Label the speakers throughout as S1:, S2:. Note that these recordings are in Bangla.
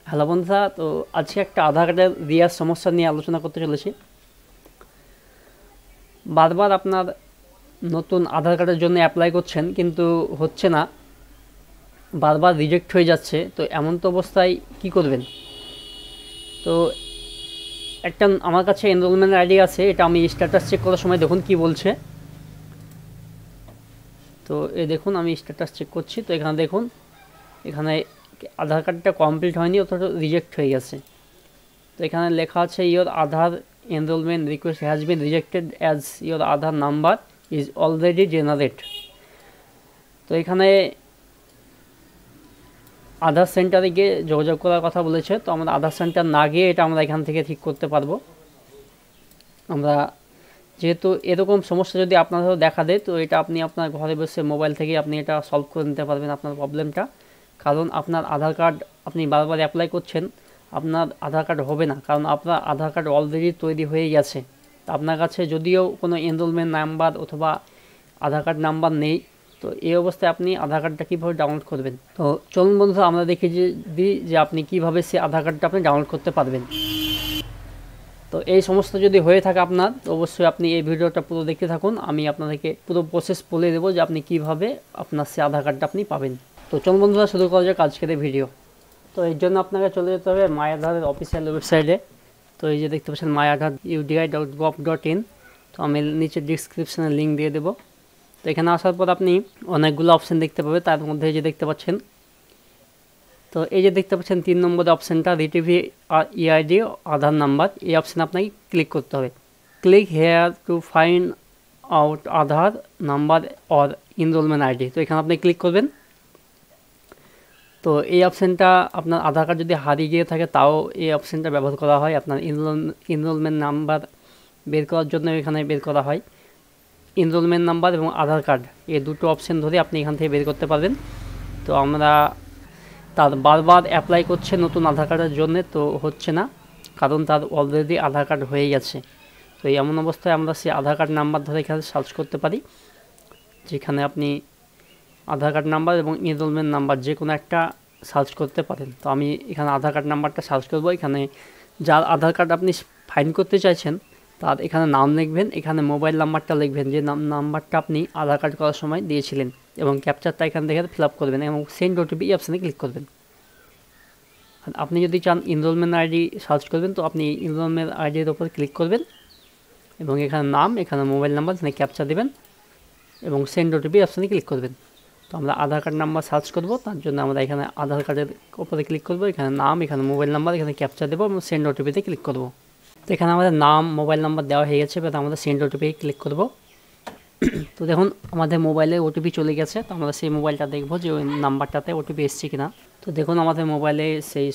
S1: হ্যালো বন্ধুরা, তো আজকে একটা আধার কার্ডের রিয়ার সমস্যা নিয়ে আলোচনা করতে চলেছি। বারবার আপনার নতুন আধার কার্ডের জন্য অ্যাপ্লাই করছেন কিন্তু হচ্ছে না, বারবার রিজেক্ট হয়ে যাচ্ছে। তো এমন তো অবস্থায় কি করবেন? তো একটা আমার কাছে এনরোলমেন্ট আইডি আছে, এটা আমি স্ট্যাটাস চেক করার সময় দেখুন কি বলছে। তো এই দেখুন আমি স্ট্যাটাস চেক করছি, তো এখানে দেখুন এখানে আধার কার্ডটা কমপ্লিট হয়নি, অথচ রিজেক্ট হয়ে গেছে। তো এখানে লেখা আছে your Aadhaar enrolment request has been rejected as your Aadhaar number is already generate. তো এখানে আধার সেন্টারে গিয়ে যোগাযোগ করার কথা বলেছে। তো আমরা আধার সেন্টার না গিয়ে এটা আমরা এখান থেকে ঠিক করতে পারবো। আমরা যেহেতু এরকম সমস্যা যদি আপনাদেরও দেখা দেয়, তো এটা আপনি আপনার ঘরে বসে মোবাইল থেকে আপনি এটা সলভ করে নিতে পারবেন আপনার প্রবলেমটা। কারণ আপনার আধার কার্ড আপনি বারবার অ্যাপ্লাই করছেন, আপনার আধার কার্ড হবে না, কারণ আপনার আধার কার্ড অলরেডি তৈরি হয়ে গেছে। আপনার কাছে যদিও কোনো এনরোলমেন্ট নাম্বার অথবা আধার কার্ড নাম্বার নেই, তো এই অবস্থায় আপনি আধার কার্ডটা কীভাবে ডাউনলোড করবেন? তো চলুন বন্ধুরা আমরা দেখি যে আপনি কীভাবে সে আধার কার্ডটা আপনি ডাউনলোড করতে পারবেন। তো এই সমস্ত যদি হয়ে থাকে আপনার, তো অবশ্যই আপনি এই ভিডিওটা পুরো দেখতে থাকুন। আমি আপনাদেরকে পুরো প্রসেস বলে দেবো যে আপনি কীভাবে আপনার সে আধার কার্ডটা আপনি পাবেন। তো চলুন বন্ধুরা শুরু করা যাক আজকের এই ভিডিও। তো এর জন্য আপনাকে চলে যেতে হবে মাই আধারের অফিসিয়াল ওয়েবসাইটে। তো এই যে দেখতে পাচ্ছেন myAadharUDI.gov.in। তো আমি নিচে ডিসক্রিপশানে লিঙ্ক দিয়ে দেবো। তো এখানে আসার পর আপনি অনেকগুলো অপশান দেখতে পাবেন, তার মধ্যে এই যে দেখতে পাচ্ছেন, তো এই যে দেখতে পাচ্ছেন 3 নম্বর অপশানটা রিটিভি ইআইডি আধার নাম্বার, এই অপশানে আপনাকে ক্লিক করতে হবে। Click here to find out Aadhaar number or enrolment ID. তো এখানে আপনি ক্লিক করবেন। তো এই অপশানটা আপনার আধার কার্ড যদি হারিয়ে গিয়ে থাকে তাও এই অপশানটা ব্যবহার করা হয়। আপনার এনরোলমেন্ট নাম্বার বের করার জন্য এখানে বের করা হয়। এনরোলমেন্ট নাম্বার এবং আধার কার্ড এই দুটো অপশান ধরে আপনি এখান থেকে বের করতে পারবেন। তো আমরা তার বারবার অ্যাপ্লাই করছে নতুন আধার কার্ডের জন্য, তো হচ্ছে না, কারণ তার অলরেডি আধার কার্ড হয়ে গেছে। তো এমন অবস্থায় আমরা সেই আধার কার্ড নাম্বার ধরে এখানে সার্চ করতে পারি, যেখানে আপনি আধার কার্ড নাম্বার এবং এনরোলমেন্ট নাম্বার যে কোনো একটা সার্চ করতে পারেন। তো আমি এখানে আধার কার্ড নাম্বারটা সার্চ করব। এখানে যার আধার কার্ড আপনি ফাইন্ড করতে চাইছেন তার এখানে নাম লিখবেন, এখানে মোবাইল নাম্বারটা লিখবেন যে নাম্বারটা আপনি আধার কার্ড করার সময় দিয়েছিলেন, এবং ক্যাপচারটা এখান থেকে ফিল আপ করবেন এবং সেন্ড ওটিপি অপশানে ক্লিক করবেন। আর আপনি যদি চান এনরোলমেন্ট আইডি সার্চ করবেন, তো আপনি এনরোলমেন্ট আইডির ওপর ক্লিক করবেন এবং এখানে নাম, এখানে মোবাইল নাম্বার, এখানে ক্যাপচার দেবেন এবং সেন্ড ওটিপি অপশানে ক্লিক করবেন। তো আমরা আধার কার্ড নাম্বার সার্চ করব, তার জন্য আমরা এখানে আধার কার্ডের উপরে ক্লিক করব, এখানে নাম, এখানে মোবাইল নাম্বার, এখানে ক্যাপচার দেবো এবং সেন্ড ওটিপিতে ক্লিক করব। তো এখানে আমাদের নাম মোবাইল নাম্বার দেওয়া হয়ে গেছে, এবার আমরা সেন্ড ওটিপি ক্লিক করব। তো দেখুন আমাদের মোবাইলে ওটিপি চলে গেছে। তো আমরা সেই মোবাইলটা দেখবো যে ওই নাম্বারটাতে ওটিপি এসছে কিনা। তো দেখুন আমাদের মোবাইলে সেই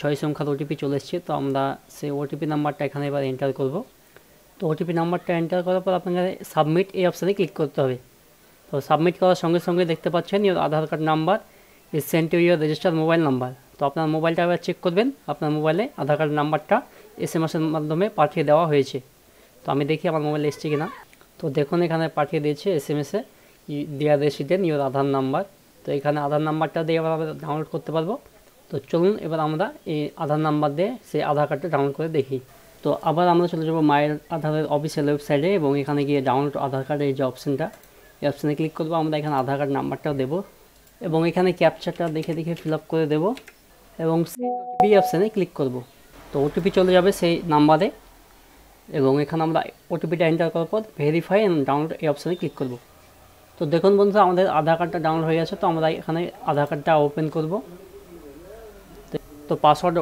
S1: ছয় সংখ্যার ওটিপি চলে এসছে। তো আমরা সেই ওটিপি নাম্বারটা এখানে এবার এন্টার করব। তো ওটিপি নাম্বারটা এন্টার করার পর আপনাকে সাবমিট এই অপশানে ক্লিক করতে হবে। তো সাবমিট করার সঙ্গে সঙ্গে দেখতে পাচ্ছেন your Aadhaar card number is sent to your registered mobile number. তো আপনার মোবাইলটা এবার চেক করবেন, আপনার মোবাইলে আধার কার্ড নাম্বারটা SMS-এর মাধ্যমে পাঠিয়ে দেওয়া হয়েছে। তো আমি দেখি আমার মোবাইলে এসছে কিনা। তো দেখুন এখানে পাঠিয়ে দিয়েছে SMS-এ dear resident your Aadhaar number. তো এখানে আধার নাম্বারটা দিয়ে এবার আমরা ডাউনলোড করতে পারবো। তো চলুন এবার আমরা এই আধার নাম্বার দিয়ে সেই আধার কার্ডটা ডাউনলোড করে দেখি। তো আবার আমরা চলে যাবো মায়ের আধারের অফিসিয়াল ওয়েবসাইটে এবং এখানে গিয়ে ডাউনলোড আধার কার্ডের এই যে অপশানটা, এই অপশানে ক্লিক করবো। আমরা এখানে আধার কার্ড নাম্বারটাও দেবো এবং এখানে ক্যাপচারটা দেখে ফিল আপ করে দেবো এবং ওটিপি অপশানে ক্লিক করব। তো ওটিপি চলে যাবে সেই নাম্বারে এবং এখানে আমরা ওটিপিটা এন্টার করার পর ভেরিফাই অ্যান্ড ডাউনলোড এই অপশানে ক্লিক করব। তো দেখুন বন্ধুরা আমাদের আধার কার্ডটা ডাউনলোড হয়ে গেছে। তো আমরা এখানে আধার কার্ডটা ওপেন করব। তো পাসওয়ার্ড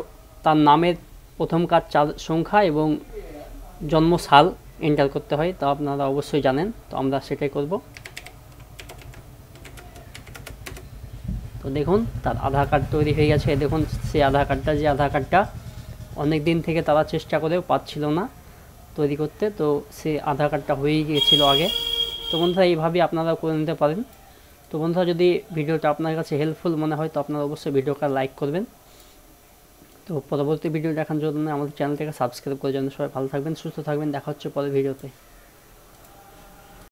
S1: তার নামের প্রথম 4 সংখ্যা এবং জন্ম সাল এন্টার করতে হয়, তো আপনারা অবশ্যই জানেন। তো আমরা সেটাই করব। তো দেখুন তার আধার কার্ড তৈরি হয়ে গেছে। দেখুন সেই আধার কার্ডটা অনেক দিন থেকে তারা চেষ্টা করেও পাচ্ছিল না তৈরি করতে, তো সে আধার কার্ডটা হয়েই গিয়েছিলো আগে। তো বন্ধুরা এইভাবে আপনারা করে নিতে পারেন। তো বন্ধুরা যদি ভিডিওটা আপনার কাছে হেল্পফুল মনে হয় তো আপনারা অবশ্যই ভিডিওটা লাইক করবেন। তো পরবর্তী ভিডিও দেখার জন্য আমাদের চ্যানেলটাকে সাবস্ক্রাইব করে জন্য সবাই ভালো থাকবেন, সুস্থ থাকবেন। দেখা হচ্ছে পরের ভিডিওতে।